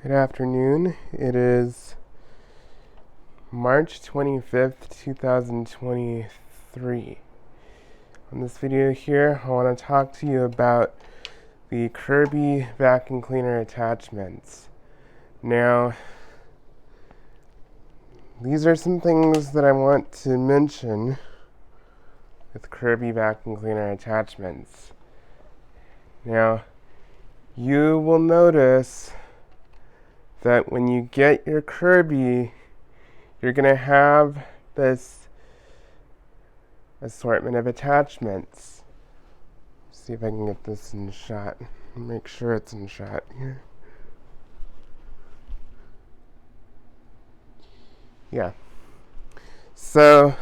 Good afternoon. It is March 25th, 2023. On this video here, I want to talk to you about the Kirby vacuum cleaner attachments. Now, these are some things that I want to mention with Kirby vacuum cleaner attachments. Now, you will notice that when you get your Kirby, you're going to have this assortment of attachments. See if I can get this in shot. Make sure it's in shot here. Yeah. So,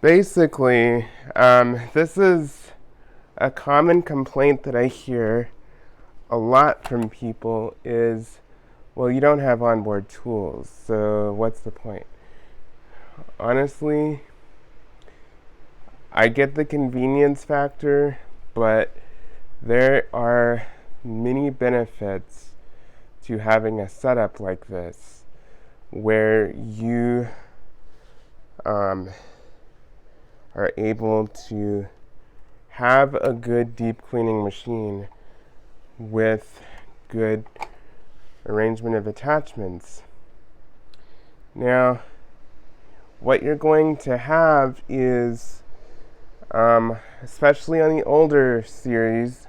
basically, this is a common complaint that I hear a lot from people is, well, you don't have onboard tools, so what's the point? Honestly, I get the convenience factor, but there are many benefits to having a setup like this where you are able to have a good deep cleaning machine with good arrangement of attachments. Now, what you're going to have is, especially on the older series,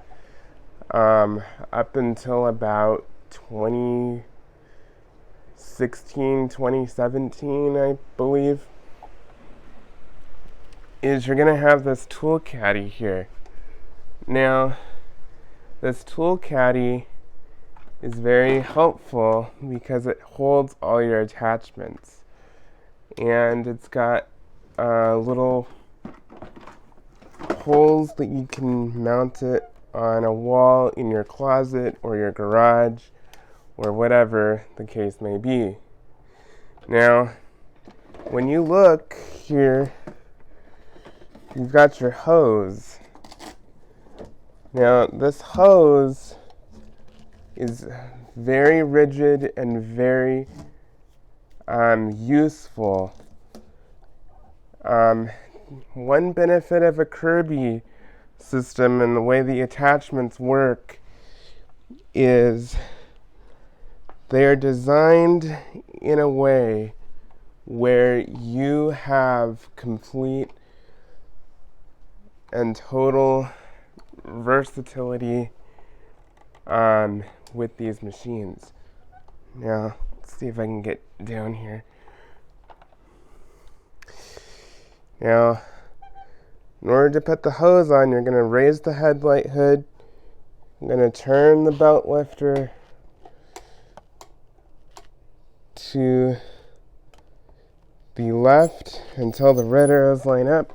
up until about 2016, 2017, I believe, is you're going to have this tool caddy here. Now, this tool caddy is very helpful because it holds all your attachments. And it's got little holes that you can mount it on a wall in your closet or your garage or whatever the case may be. Now, when you look here, you've got your hose. Now, this hose is very rigid and very useful. One benefit of a Kirby system and the way the attachments work is they are designed in a way where you have complete and total versatility with these machines. Now, let's see if I can get down here. Now, in order to put the hose on, you're going to raise the headlight hood. I'm going to turn the belt lifter to the left until the red arrows line up.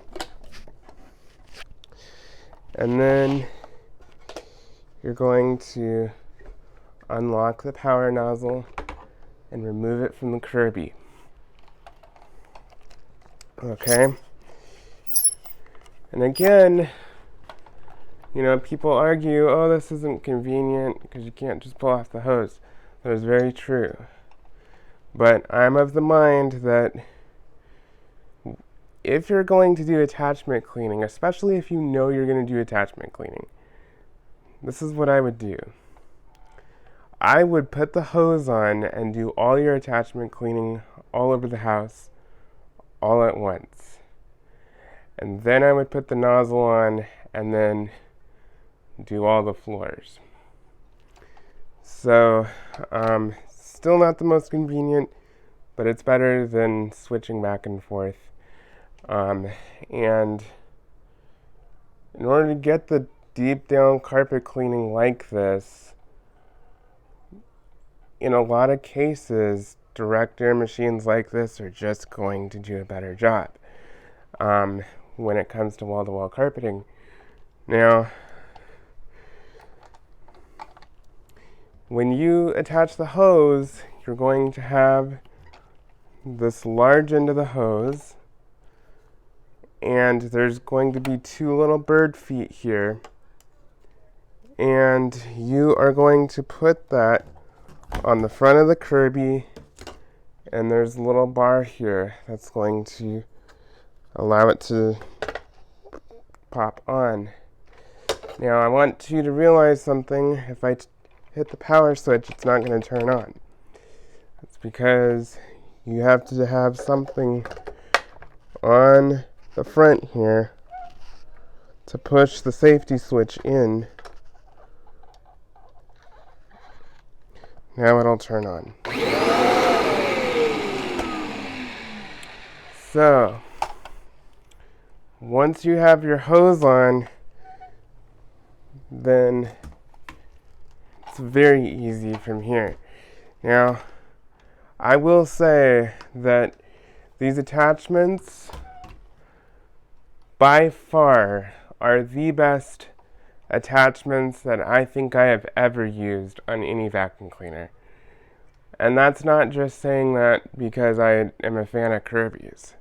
And then you're going to unlock the power nozzle and remove it from the Kirby. Okay? And again, people argue, oh, this isn't convenient because you can't just pull off the hose. That is very true. But I'm of the mind that if you're going to do attachment cleaning, especially if you know you're going to do attachment cleaning, this is what I would do. I would put the hose on and do all your attachment cleaning all over the house all at once. And then I would put the nozzle on and then do all the floors. So, still not the most convenient, but it's better than switching back and forth. And in order to get the deep down carpet cleaning like this, in a lot of cases, direct air machines like this are just going to do a better job when it comes to wall-to-wall carpeting. Now, when you attach the hose, you're going to have this large end of the hose, and there's going to be two little bird feet here, And you are going to put that on the front of the Kirby, and there's a little bar here that's going to allow it to pop on. Now I want you to realize something. If I hit the power switch, it's not going to turn on. That's because you have to have something on the front here to push the safety switch in. Now it'll turn on. So, once you have your hose on, then it's very easy from here. Now, I will say that these attachments, by far, are the best attachments that I think I have ever used on any vacuum cleaner. And that's not just saying that because I am a fan of Kirby's.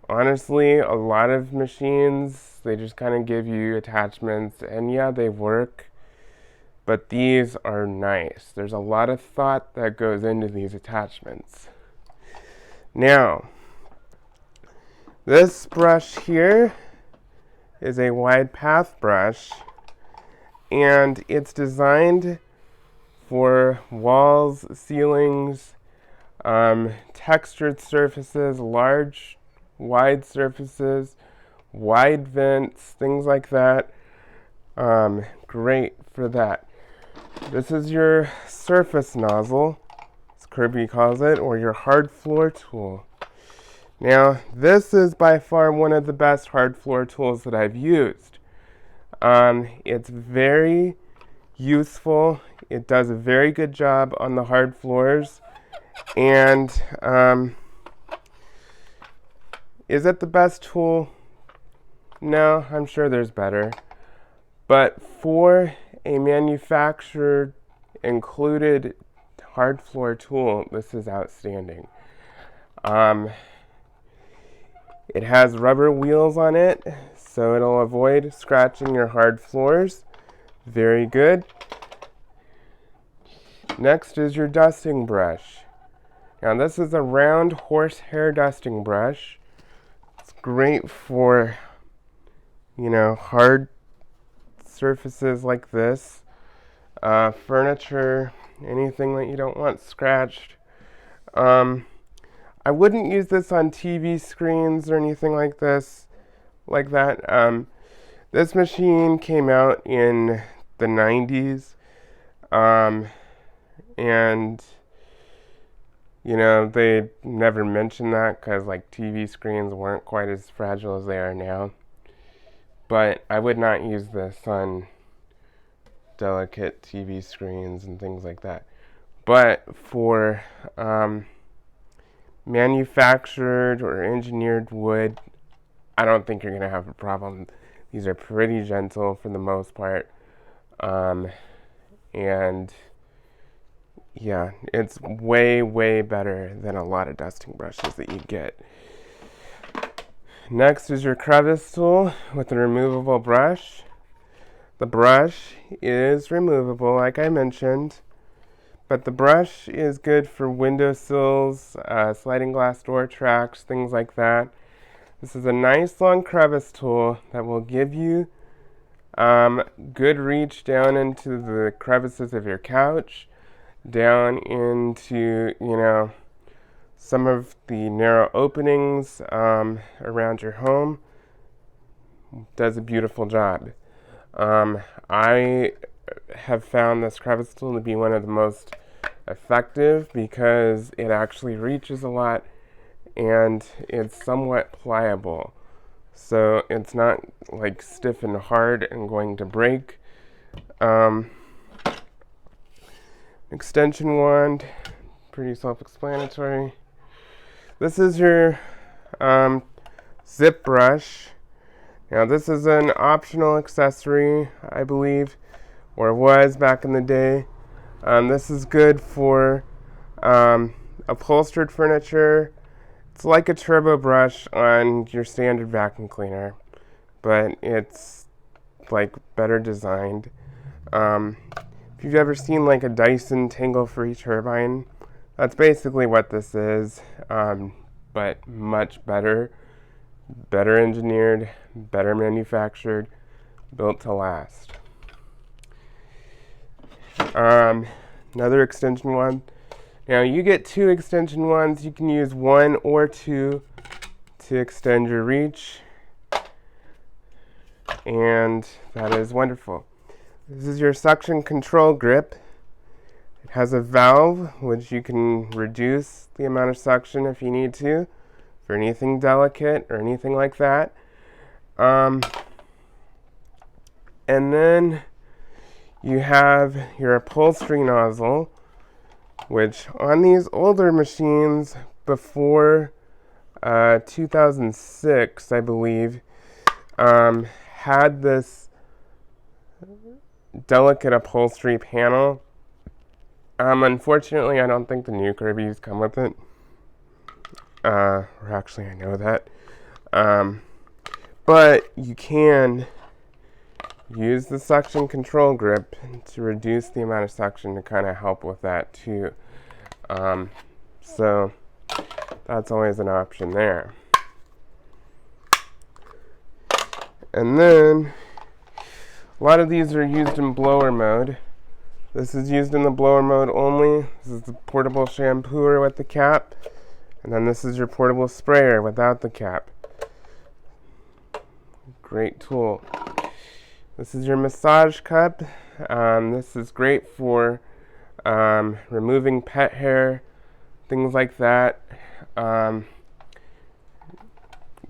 Honestly, a lot of machines, they just kind of give you attachments, and yeah, they work, but these are nice. There's a lot of thought that goes into these attachments. Now, this brush here is a wide path brush, and it's designed for walls, ceilings, textured surfaces, large, wide surfaces, wide vents, things like that. Great for that. This is your surface nozzle, as Kirby calls it, or your hard floor tool. Now, this is by far one of the best hard floor tools that I've used. It's very useful. It does a very good job on the hard floors. And is it the best tool? No, I'm sure there's better. But for a manufacturer included hard floor tool, this is outstanding. It has rubber wheels on it, so it'll avoid scratching your hard floors. Very good. Next is your dusting brush. Now this is a round horsehair dusting brush. It's great for, hard surfaces like this. Furniture, anything that you don't want scratched. I wouldn't use this on TV screens or anything like that. This machine came out in the 90s, and they never mentioned that because TV screens weren't quite as fragile as they are now. But I would not use this on delicate TV screens and things like that. But for manufactured or engineered wood, I don't think you're going to have a problem. These are pretty gentle for the most part. And yeah, it's way, way better than a lot of dusting brushes that you get. Next is your crevice tool with a removable brush. The brush is removable, like I mentioned, but the brush is good for windowsills, sliding glass door tracks, things like that. This is a nice long crevice tool that will give you good reach down into the crevices of your couch, down into, some of the narrow openings around your home. Does a beautiful job. I have found this crevice tool to be one of the most effective because it actually reaches a lot and it's somewhat pliable. So it's not stiff and hard and going to break. Extension wand, pretty self-explanatory. This is your zip brush. Now this is an optional accessory, I believe, or was back in the day. This is good for upholstered furniture. It's like a turbo brush on your standard vacuum cleaner, but it's like better designed. If you've ever seen like a Dyson tangle-free turbine, that's basically what this is, but much better engineered, better manufactured, built to last. Another extension wand. Now you get 2 extension wands. You can use 1 or 2 to extend your reach, and that is wonderful. This is your suction control grip. It has a valve which you can reduce the amount of suction if you need to for anything delicate or anything like that. And then you have your upholstery nozzle, which on these older machines before 2006, I believe, had this delicate upholstery panel. Unfortunately, I don't think the new Kirbys come with it. Or actually, I know that. But you can use the suction control grip to reduce the amount of suction to kind of help with that too. So that's always an option there. And then a lot of these are used in blower mode. This is used in the blower mode only. This is the portable shampooer with the cap. And then this is your portable sprayer without the cap. Great tool. This is your massage cup. This is great for removing pet hair, things like that.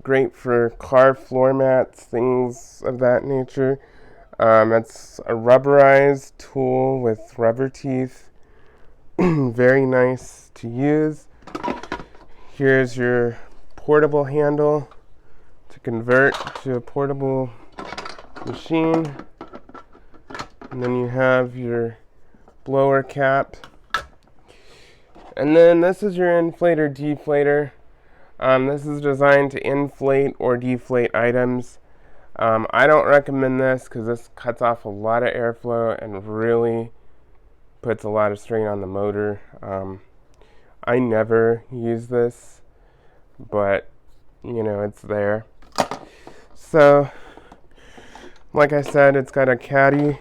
Great for car floor mats, things of that nature. It's a rubberized tool with rubber teeth. Very nice to use. Here's your portable handle to convert to a portable machine. And then you have your blower cap. And then this is your inflator deflator. This is designed to inflate or deflate items. I don't recommend this because this cuts off a lot of airflow and really puts a lot of strain on the motor. I never use this, but you know, it's there. So, like I said, it's got a caddy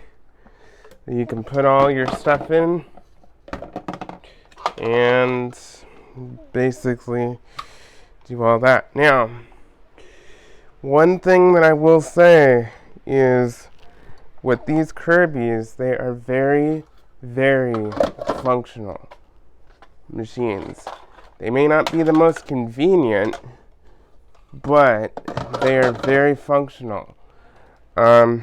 that you can put all your stuff in and basically do all that. Now, one thing that I will say is with these Kirbys, they are very, very functional machines. They may not be the most convenient, but they are very functional. You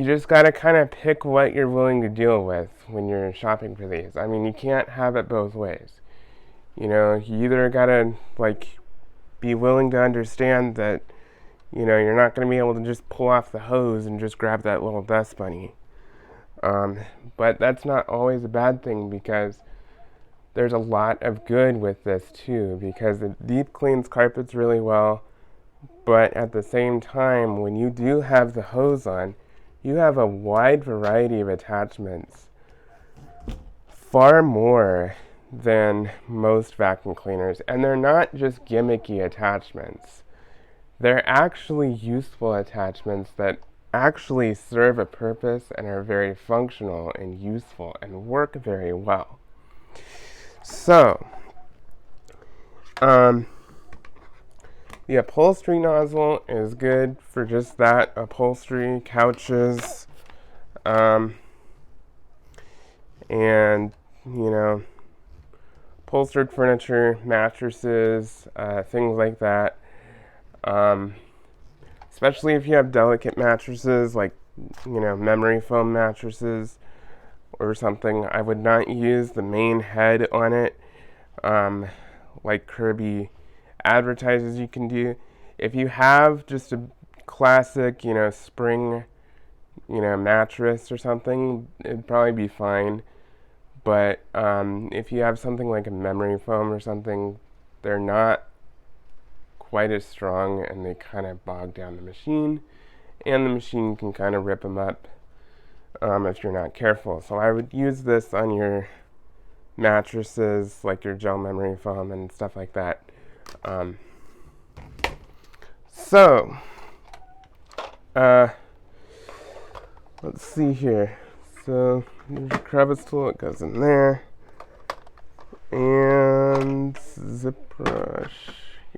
just got to kind of pick what you're willing to deal with when you're shopping for these. I mean, you can't have it both ways. You know, you either got to like be willing to understand that, you know, you're not going to be able to just pull off the hose and just grab that little dust bunny. But that's not always a bad thing, because there's a lot of good with this too, because it deep cleans carpets really well, but at the same time, when you do have the hose on, you have a wide variety of attachments, far more than most vacuum cleaners. And they're not just gimmicky attachments. They're actually useful attachments that actually serve a purpose and are very functional and useful and work very well. So, the upholstery nozzle is good for just that, upholstery, couches, and, you know, upholstered furniture, mattresses, things like that. Especially if you have delicate mattresses, like, you know, memory foam mattresses or something. I would not use the main head on it, like Kirby advertises you can do. If you have just a classic, you know, spring, you know, mattress or something, it'd probably be fine. But if you have something like a memory foam or something, they're not quite as strong and they kind of bog down the machine and the machine can kind of rip them up if you're not careful. So I would use this on your mattresses, like your gel memory foam and stuff like that. So, let's see here. So, there's a crevice tool, it goes in there. And zip brush,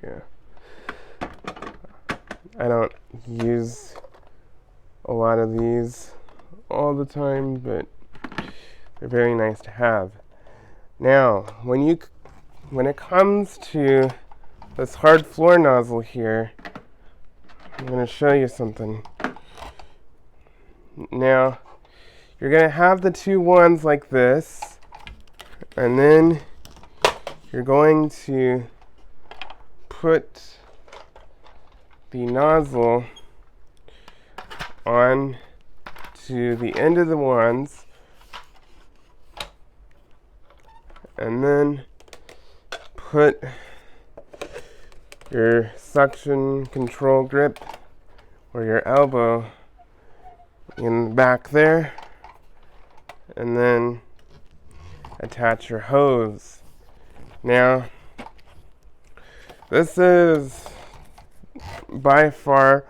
yeah. I don't use a lot of these all the time, but they're very nice to have. Now, when it comes to this hard floor nozzle here, I'm going to show you something. Now, you're going to have the two wands like this, and then you're going to put the nozzle on to the end of the wands, and then put your suction control grip or your elbow in the back there, and then attach your hose. Now, this is by far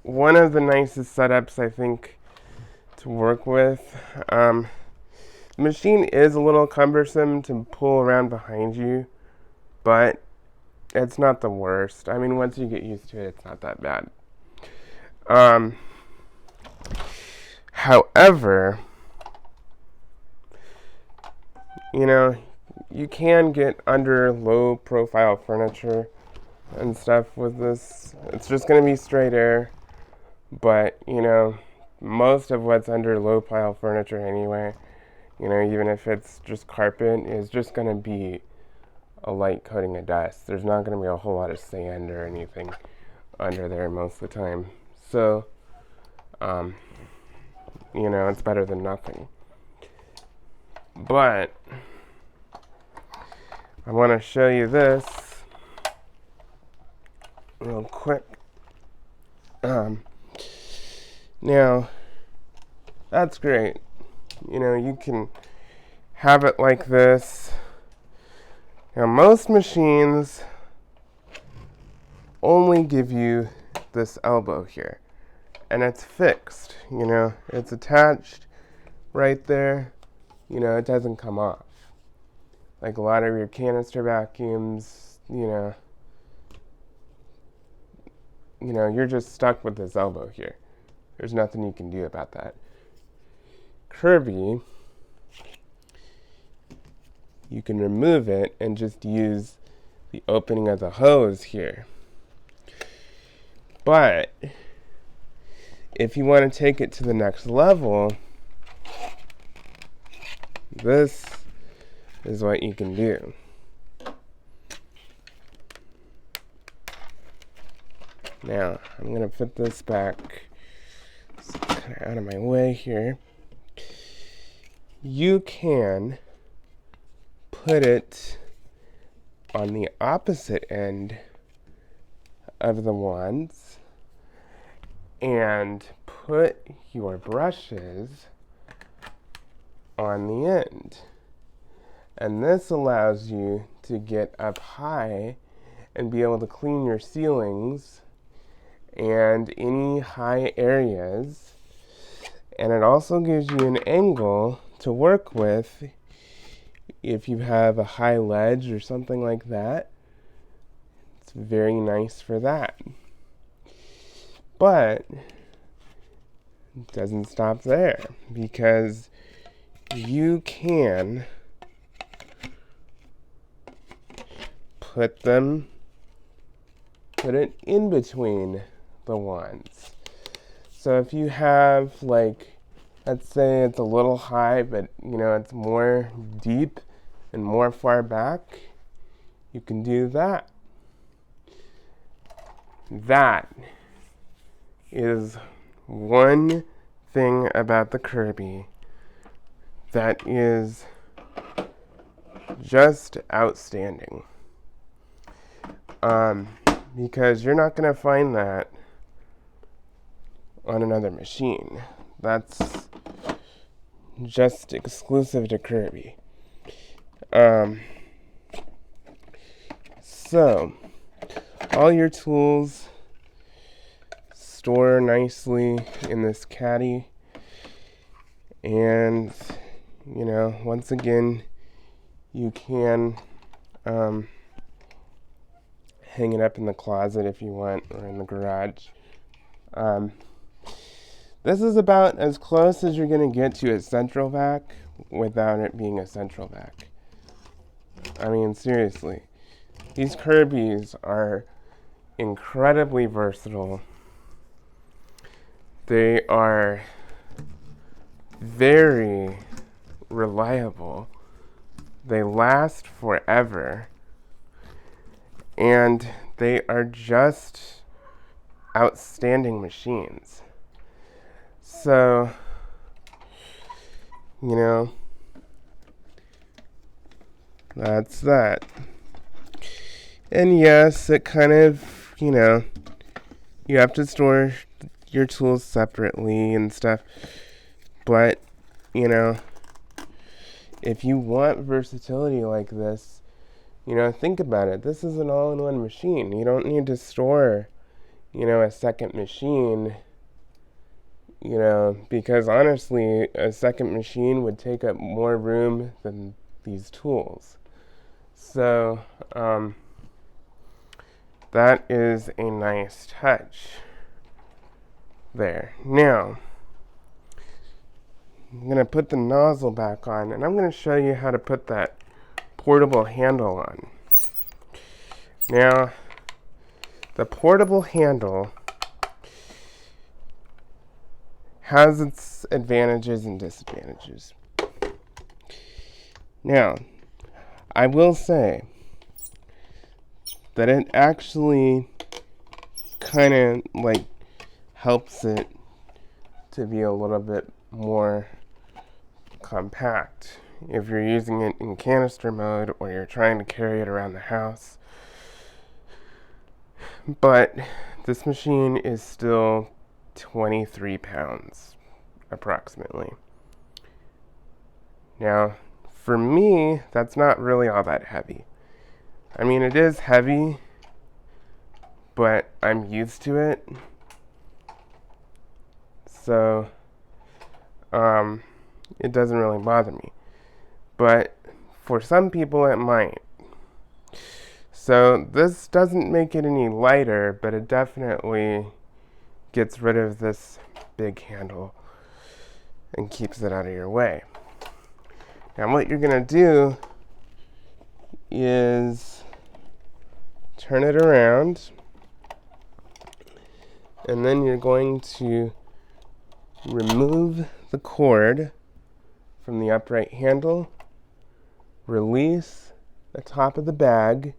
one of the nicest setups, I think, to work with. The machine is a little cumbersome to pull around behind you, but it's not the worst. I mean, once you get used to it, it's not that bad. However, you know, you can get under low profile furniture and stuff with this. It's just going to be straight air, but, you know, most of what's under low profile furniture anyway, you know, even if it's just carpet, is just going to be a light coating of dust. There's not going to be a whole lot of sand or anything under there most of the time. So, you know, it's better than nothing. But I want to show you this real quick. Now, that's great. You know, you can have it like this. Now, most machines only give you this elbow here, and it's fixed, you know, it's attached right there, you know, it doesn't come off. Like a lot of your canister vacuums, you know, you're just stuck with this elbow here. There's nothing you can do about that. Kirby, you can remove it and just use the opening of the hose here. But if you want to take it to the next level, this is what you can do. Now, I'm going to put this back kind of out of my way here. You can put it on the opposite end of the wands and put your brushes on the end. And this allows you to get up high and be able to clean your ceilings and any high areas. And it also gives you an angle to work with if you have a high ledge or something like that. It's very nice for that. But it doesn't stop there, because you can put it in between the wands. So if you have, like, let's say it's a little high, but you know, it's more deep and more far back, you can do that. That is one thing about the Kirby that is just outstanding. Because you're not going to find that on another machine. That's just exclusive to Kirby. So, all your tools store nicely in this caddy. And, once again, you can hang it up in the closet if you want, or in the garage. This is about as close as you're going to get to a central vac without it being a central vac. I mean, seriously. These Kirbys are incredibly versatile. They are very reliable. They last forever. And they are just outstanding machines. So, that's that. And yes, it kind of, you have to store your tools separately and stuff. But, if you want versatility like this, think about it. This is an all-in-one machine. You don't need to store, a second machine, because honestly, a second machine would take up more room than these tools. So, that is a nice touch there. Now, I'm going to put the nozzle back on, and I'm going to show you how to put that portable handle on. Now, the portable handle has its advantages and disadvantages. Now, I will say that it actually kind of helps it to be a little bit more compact if you're using it in canister mode or you're trying to carry it around the house. But this machine is still 23 pounds approximately. Now, for me, that's not really all that heavy. I mean, it is heavy, but I'm used to it. So, it doesn't really bother me. But for some people, it might. So, this doesn't make it any lighter, but it definitely gets rid of this big handle and keeps it out of your way. Now, what you're going to do is turn it around, and then you're going to remove the cord from the upright handle, release the top of the bag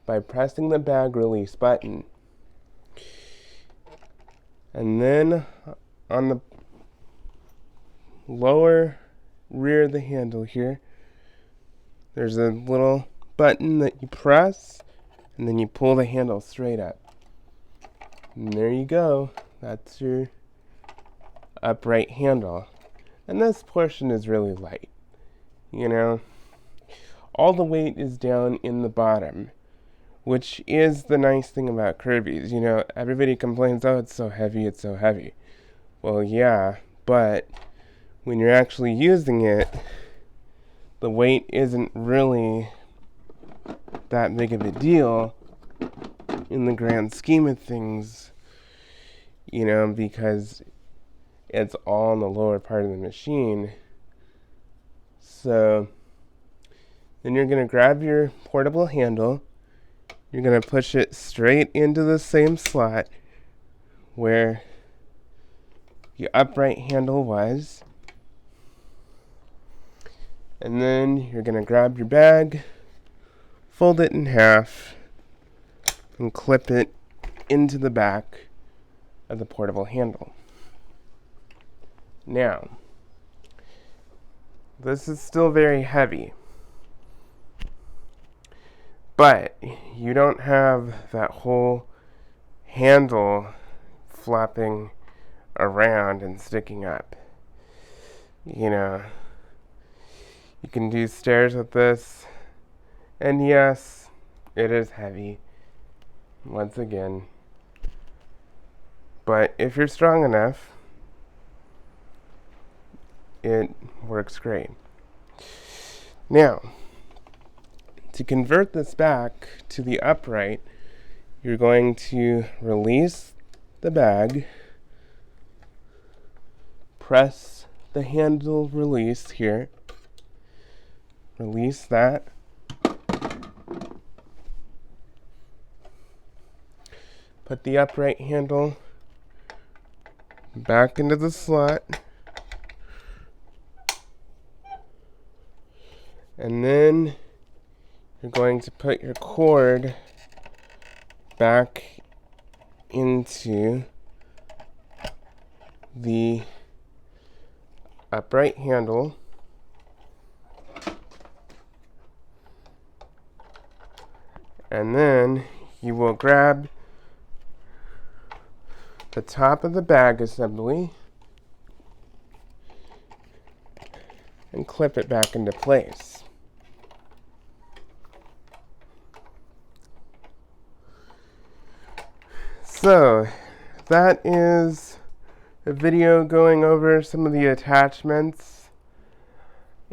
by pressing the bag release button. And then on the lower rear of the handle here, there's a little button that you press, and then you pull the handle straight up. And there you go. That's your upright handle. And this portion is really light. All the weight is down in the bottom, which is the nice thing about Kirby's. Everybody complains, oh, it's so heavy, it's so heavy. Well, yeah, but when you're actually using it, the weight isn't really that big of a deal in the grand scheme of things, because it's all in the lower part of the machine. So then you're going to grab your portable handle, you're going to push it straight into the same slot where your upright handle was. And then you're going to grab your bag, fold it in half, and clip it into the back of the portable handle. Now, this is still very heavy, but you don't have that whole handle flapping around and sticking up. You know, you can do stairs with this, and yes, it is heavy, once again, but if you're strong enough, it works great. Now, to convert this back to the upright, you're going to release the bag, press the handle release here, release that, put the upright handle back into the slot, and then you're going to put your cord back into the upright handle, and then you will grab the top of the bag assembly and clip it back into place. So that is a video going over some of the attachments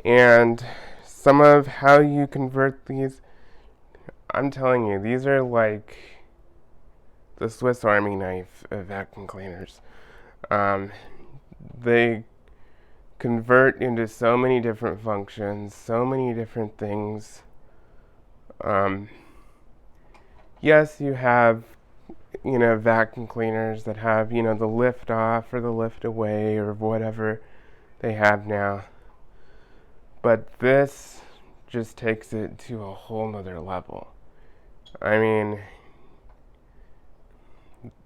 and some of how you convert these. I'm telling you, these are like the Swiss Army knife of vacuum cleaners. They convert into so many different functions, so many different things. Yes, you have, vacuum cleaners that have, the lift off or the lift away or whatever they have now. But this just takes it to a whole nother level. I mean,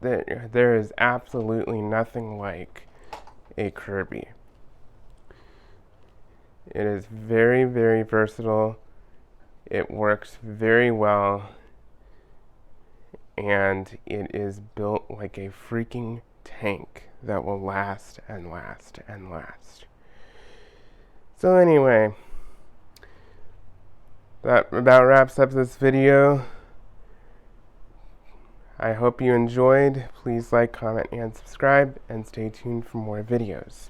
there is absolutely nothing like a Kirby. It is very, very versatile. It works very well. And it is built like a freaking tank that will last and last and last. So anyway, that about wraps up this video. I hope you enjoyed. Please like, comment, and subscribe, and stay tuned for more videos.